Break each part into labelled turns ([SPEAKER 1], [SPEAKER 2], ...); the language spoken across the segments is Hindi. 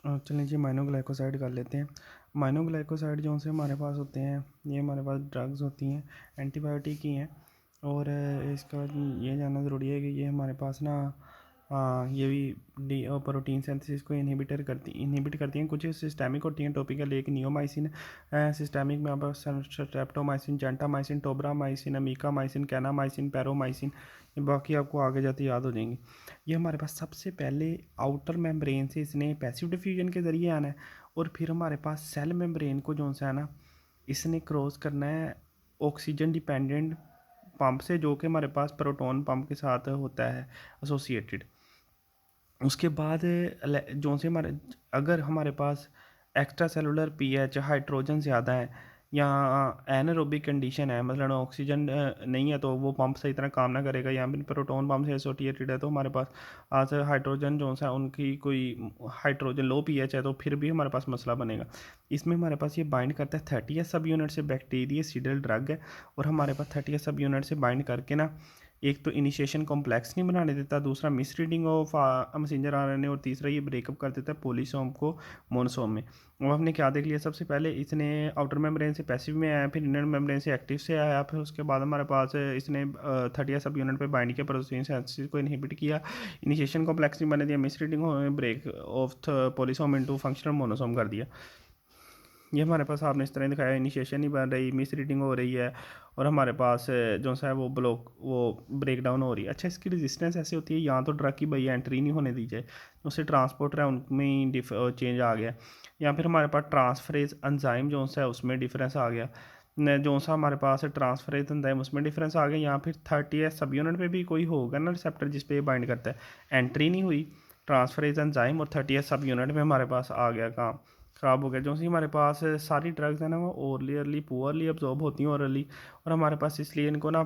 [SPEAKER 1] चलिए जी माइनोग्लाइकोसाइड कर लेते हैं। माइनोग्लाइकोसाइड जो से हमारे पास होते हैं, ये हमारे पास ड्रग्स होती हैं, एंटीबायोटिक ही हैं। और इसका ये जानना ज़रूरी है कि ये हमारे पास ना ये भी डी प्रोटीन सिंथेसिस को इनहिबिट करती हैं। कुछ सिस्टेमिक होती हैं, टॉपिकल एक नियोमाइसिन सिस्टेमिक में आप स्ट्रेप्टोमाइसिन, जेंटामाइसिन, टोब्रामाइसिन, अमीकामाइसिन, कैनामाइसिन, पैरोमाइसिन, बाकी आपको आगे जाते याद हो जाएंगी। ये हमारे पास सबसे पहले आउटर मेम्ब्रेन से इसने पैसिव डिफ्यूजन के ज़रिए आना है, और फिर हमारे पास सेल मेम्ब्रेन को जो सा है ना, इसने क्रॉस करना है ऑक्सीजन डिपेंडेंट पंप से, जो कि हमारे पास प्रोटॉन पंप के साथ होता है एसोसिएटेड। उसके बाद जो से हमारे अगर हमारे पास एक्स्ट्रा सेलुलर पीएच हाइड्रोजन ज़्यादा है या एनारोबिक कंडीशन है, मतलब ऑक्सीजन नहीं है, तो वो पंप सही तरह काम ना करेगा, या फिर प्रोटॉन पंप से एसोसिएटेड है, तो हमारे पास आज हाइड्रोजन जो है उनकी कोई हाइड्रोजन लो पीएच है, तो फिर भी हमारे पास मसला बनेगा। इसमें हमारे पास ये बाइंड करता है 30 सब यूनिट से, बैक्टीरियासीडल ड्रग है, और हमारे पास 30 सब यूनिट से बाइंड करके ना, एक तो इनिशिएशन कॉम्प्लेक्स नहीं बनाने देता, दूसरा miss reading of messenger RNA, और तीसरा ये ब्रेकअप कर देता है पोलीसोम को मोनोसोम में। अब आपने क्या देख लिया, सबसे पहले इसने आउटर मेम्ब्रेन से पैसिव में आया, फिर इनर मेम्ब्रेन से एक्टिव से आया, फिर उसके बाद हमारे पास इसने 30 सब यूनिट पे बाइंड किया, प्रोटीन सिंथेसिस को इनहिबिट किया, इनिशिएशन कॉम्प्लेक्स नहीं बने दिया, misreading break off polysome into functional monosome कर दिया। ये हमारे पास आपने इस तरह दिखाया, इनिशिएशन नहीं बन रही, मिस रीडिंग हो रही है, और हमारे पास जो सा है वो ब्रेक डाउन हो रही है। अच्छा, इसकी रेजिस्टेंस ऐसे होती है, यहाँ तो ड्रग की भाई एंट्री नहीं होने दी जाए, उससे ट्रांसपोर्टर है उनमें ही चेंज आ गया, या फिर हमारे पास ट्रांसफरेज एंजाइम जो सा है उसमें डिफरेंस आ गया, जो सा हमारे पास ट्रांसफरेज एंजाइम उसमें डिफरेंस आ गया, या फिर 30 सब यूनिट पे भी कोई होगा ना रिसेप्टर जिस पे बाइंड करता है, एंट्री नहीं हुई ट्रांसफरेज एंजाइम, और 30 सब यूनिट में हमारे पास आ गया काम ख़राब हो गया। जो सी हमारे पास सारी ड्रग्स हैं ना, वो ओरली पुअरली अब्जॉर्ब होती हैं ओरली, और हमारे पास इसलिए इनको ना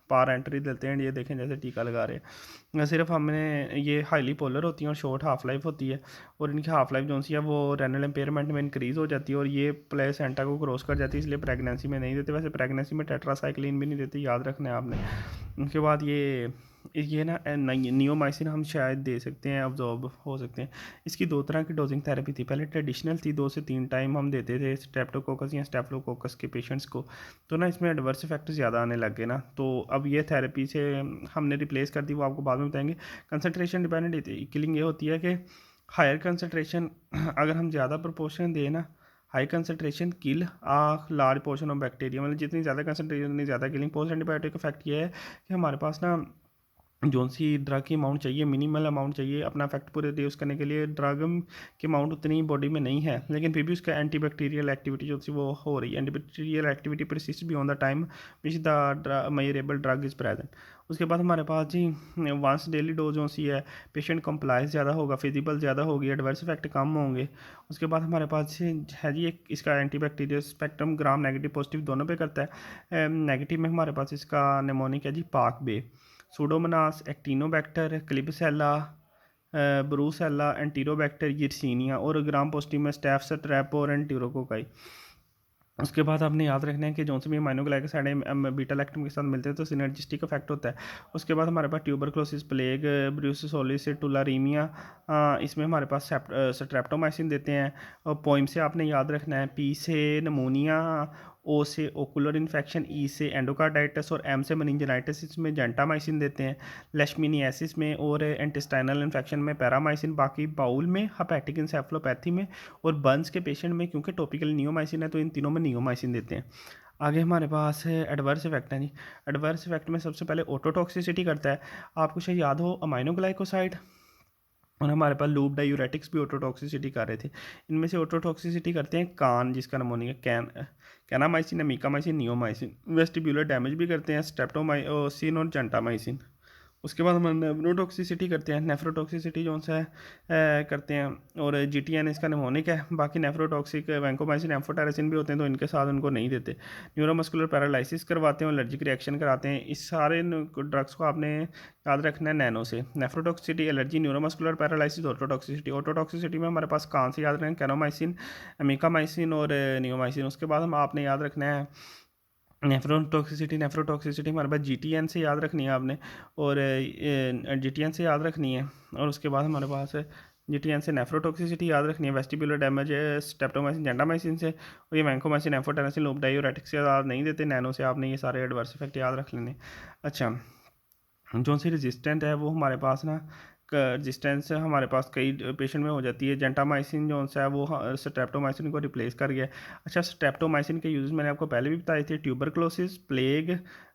[SPEAKER 1] पार एंट्री देते हैं, ये देखें जैसे टीका लगा रहे हैं। सिर्फ हमने ये हाईली पोलर होती हैं और शॉर्ट हाफ लाइफ होती है, और इनकी हाफ लाइफ जो सी है वो रेनल एम्पेयरमेंट में इंक्रीज़ हो जाती है, और ये प्लेसेंटा को क्रॉस कर जाती है, इसलिए प्रेगनेंसी में नहीं देते। वैसे प्रेगनेंसी में टेट्रासाइक्लिन भी नहीं देते, याद रखना है आपने। उसके बाद ये ना नियोमाइसिन हम शायद दे सकते हैं, अब्जॉर्ब हो सकते हैं। इसकी दो तरह की डोजिंग थेरेपी थी, पहले ट्रेडिशनल थी, 2 से 3 टाइम हम देते थे स्ट्रेप्टोकोकस या स्टेफिलोकोकस के पेशेंट्स को, तो ना इसमें एडवर्स इफेक्ट ज़्यादा आने लग गए ना, तो अब ये थेरेपी से हमने रिप्लेस कर दी, वो आपको बाद में बताएंगे। कंसनट्रेशन डिपेंडेंट किलिंग ये होती है कि हायर कंसनट्रेशन अगर हम ज़्यादा प्रोपोर्शन दें ना, high concentration kill large portion of bacteria, मतलब जितनी ज़्यादा कंसनट्रेशन उतनी ज़्यादा किलिंग। पोस्ट एंटीबायोटिक इफेक्ट ये है कि हमारे पास ना जो सी ड्रग की अमाउंट चाहिए, मिनिमल अमाउंट चाहिए अपना इफेक्ट पूरे रिड्यूस करने के लिए, ड्रग की अमाउंट उतनी बॉडी में नहीं है, लेकिन फिर भी उसका एंटीबैक्टीरियल एक्टिविटी जो सी वो हो रही है, antibacterial activity persist beyond the time which the measurable drug is present. उसके बाद हमारे पास जी वंस डेली डोज जो सी है, पेशेंट कंप्लाइंस ज़्यादा होगा, फिजिबल ज़्यादा होगी, एडवर्स इफेक्ट कम होंगे। उसके बाद हमारे पास है जी एक इसका antibacterial spectrum gram negative positive दोनों पे करता है। नेगेटिव में हमारे पास इसका नेमोनिक है जी पाक बे, सूडोमोनास, एक्टिनोबैक्टर, क्लिबसेला, ब्रूसेला, एंटीरोबैक्टर, यर्सीनिया, और ग्राम पॉजिटिव में स्टैफ स्ट्रेपो और एंटीरोकोकाई। उसके बाद आपने याद रखना है कि जो से भी माइनोग्लाइकोसाइड बीटा लैक्टम के साथ मिलते हैं तो सिनर्जिस्टिक इफेक्ट होता है। उसके बाद हमारे पास ट्यूबरक्लोसिस, प्लेग, ब्रूसिलोसिस, टुलारीमिया, इसमें हमारे पास स्ट्रेप्टोमाइसिन देते हैं। और पोइम से आपने याद रखना है, पी से नमोनिया, ओ से ओकुलर इन्फेक्शन, ई से एंडोकार्डाइटिस, और एम से मेनिंजाइटिस, इसमें जेंटामाइसिन देते हैं। लेशमिनियासिस में और इंटेस्टाइनल इन्फेक्शन में पैरामाइसिन, बाकी बाउल में, हेपेटिक इंसेफलोपैथी में, और बर्न्स के पेशेंट में क्योंकि टॉपिकल नियोमाइसिन है तो इन तीनों में नियोमाइसिन देते हैं। आगे हमारे पास एडवर्स इफेक्ट है जी। एडवर्स इफेक्ट में सबसे पहले ऑटोटॉक्सिसिटी करता है, आपको शायद याद हो अमाइनोग्लाइकोसाइड, और हमारे पास लूप डायूरेटिक्स भी ऑटोटॉक्सिसिटी कर रहे थे। इनमें से ऑटोटॉक्सिसिटी करते हैं कान, जिसका नमोनिया kanamycin, amikacin, neomycin. Vestibular damage भी करते हैं स्ट्रेप्टोमाइसिन और जेंटामाइसिन। उसके बाद हम नेफ्रोटॉक्सिसिटी करते हैं, नेफ्रोटॉक्सिसिटी जो सा है करते हैं, और जीटीएन इसका निमोनिक है। बाकी नेफ्रोटॉक्सिक वैंकोमाइसिन, एम्फोटेरासिन भी होते हैं, तो इनके साथ उनको नहीं देते। न्यूरोमस्कुलर पैरालिसिस करवाते हैं, एलर्जिक रिएक्शन कराते हैं। इस सारे ड्रग्स को आपने याद रखना है नैनो से। Nephrotoxicity, allergy, neuromuscular paralysis, ototoxicity. Ototoxicity में हमारे पास कौन से याद रखें, कैनोमाइसिन, अमीकामाइसिन और नियोमाइसिन। उसके बाद हम आपने याद रखना है नेफ्रोटॉक्सिसिटी हमारे पास जीटीएन से याद रखनी है आपने, और जीटीएन से याद रखनी है। और उसके बाद हमारे पास GTN से नेफ्रोटॉक्सिसिटी याद रखनी है, वेस्टिबुलर डैमेज स्ट्रेप्टोमाइसिन जेंटामाइसिन से, और ये वैंकोमाइसिन एम्फोटेरेसिन लोब डायूरेटिक्स से याद नहीं देते, नैनो से आपने ये सारे एडवर्स इफेक्ट याद रख लेने। अच्छा, जो सी रेजिस्टेंट है वो हमारे पास ना रेजिस्टेंस हमारे पास कई पेशेंट में हो जाती है। जेंटामाइसिन जो है वो स्ट्रेप्टोमाइसिन को रिप्लेस कर गया। अच्छा, स्ट्रेप्टोमाइसिन के यूज़ मैंने आपको पहले भी बताए थे। ट्यूबरक्लोसिस, प्लेग,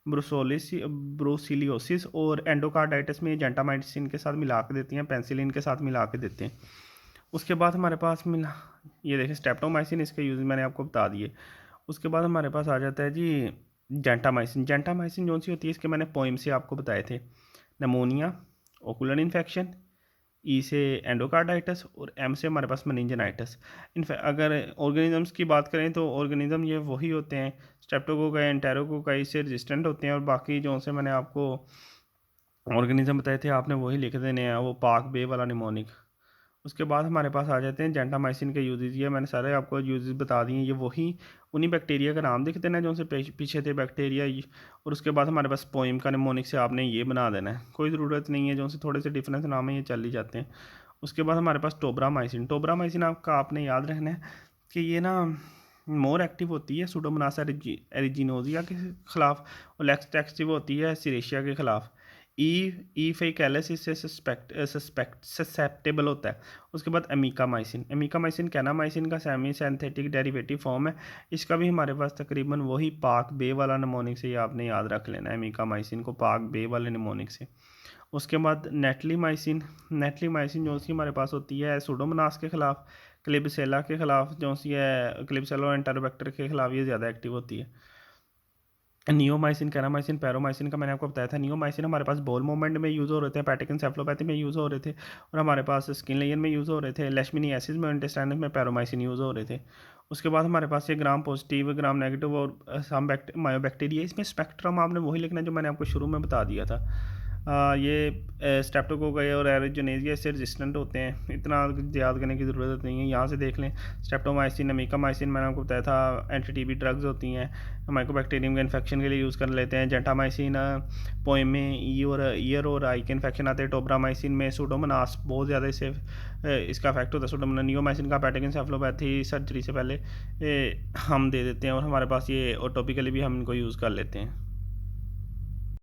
[SPEAKER 1] ब्रूसिलियोसिस और एंडोकार्डाइटिस में जेंटामाइसिन के साथ मिला के देती हैं, पेंसिलिन के साथ मिला के देते हैं। उसके बाद हमारे पास मिला, ये देखें स्ट्रेप्टोमाइसिन, इसके यूज़ मैंने आपको बता दिए। उसके बाद हमारे पास आ जाता है जी जेंटामाइसिन। जेंटामाइसिन जो सी होती है, इसके मैंने पोइम से आपको बताए थे। नमोनिया, ओकुलर इन्फेक्शन, ई से एंडोकार्डाइटिस और एम से हमारे पास मेनिंजाइटिस। इनफैक्ट अगर ऑर्गेनिजम्स की बात करें तो ऑर्गेनिज्म ये वही होते हैं, स्ट्रेप्टोकोकाई एंटेरोकोकाई से रेजिस्टेंट होते हैं, और बाकी जो से मैंने आपको ऑर्गेनिज्म बताए थे आपने वही लिख देने हैं, वो पाक बे वाला निमोनिक। उसके बाद हमारे पास आ जाते हैं जेंटामाइसिन के यूजेस। ये मैंने सारे आपको यूजेस बता दिए, ये वही उन्हीं बैक्टीरिया का नाम लिख देना जो उनसे पीछे थे बैक्टीरिया। और उसके बाद हमारे पास पोइम का निमोनिक से आपने ये बना देना है, कोई ज़रूरत नहीं है, जो उनसे थोड़े से डिफरेंस नाम है ये चल ही जाते हैं। उसके बाद हमारे पास टोब्रामाइसिन। टोब्रामाइसिन आपका आपने याद रखना है कि ये ना मोर एक्टिव होती है सूडोमोनास एरिजिनोजिया के ख़िलाफ़, और लेक्स एक्टिव होती है सिरेशिया के ख़िलाफ़। ई फेकैलिस इससे सस्पेक्टेबल होता है। उसके बाद अमीकामाइसिन। अमीकामाइसिन कैनामाइसिन का सेमी सिंथेटिक डेरिवेटिव फॉर्म है। इसका भी हमारे पास तकरीबन वही पाक बे वाला निमोनिक से आपने याद रख लेना है, अमीकामाइसिन को पाक बे वाले निमोनिक से। उसके बाद नेटलीमाइसिन। नेटलीमाइसिन जो सी हमारे पास होती है सूडोमोनास के ख़िलाफ़, क्लिबसेला के ख़िलाफ़ जो सी है, क्लिबसेला और एंटेरोबैक्टर के ख़िलाफ़ ये ज़्यादा एक्टिव होती है। नियोमाइसिन, कैरामाइसिन, पैरोमाइसिन का मैंने आपको बताया था। नियोमाइसिन हमारे पास बॉल मूवमेंट में यूज़ हो रहे थे, पैटिक एन्सेफलोपैथी में यूज़ हो रहे थे, और हमारे पास स्किन लेयर में यूज़ हो रहे थे। लेशमिनियासिस में, इंटेस्टाइनस में पैरोमाइसिन यूज़ हो रहे थे। उसके बाद हमारे पास ये ग्राम पॉजिटिव, ग्राम नेगेटिव और सम मायोबैक्टीरिया। इसमें स्पेक्ट्रम आपने वही लिखना है जो मैंने आपको शुरू में बता दिया था। ये स्ट्रेप्टोकोकाई और एरिजिनेजिया से रेजिस्टेंट होते हैं, इतना याद करने की ज़रूरत नहीं है, यहाँ से देख लें। स्ट्रेप्टोमाइसिन, अमीकामाइसिन मैंने आपको बताया था, एंटी टीबी ड्रग्स होती हैं, माइकोबैक्टीरियम के इन्फेक्शन के लिए यूज़ कर लेते हैं। जेंटामाइसिन पोइम में ईयर और आई के इन्फेक्शन आते हैं। टोब्रामाइसिन में सूडोमोनास बहुत ज़्यादा इससे इसका इफेक्ट होता है। सूडोमोनास, नियोमाइसिन का पैटिक एन्सेफलोपैथी सर्जरी से पहले हम दे देते हैं, और हमारे पास ये और टॉपिकली भी हम इनको यूज़ कर लेते हैं।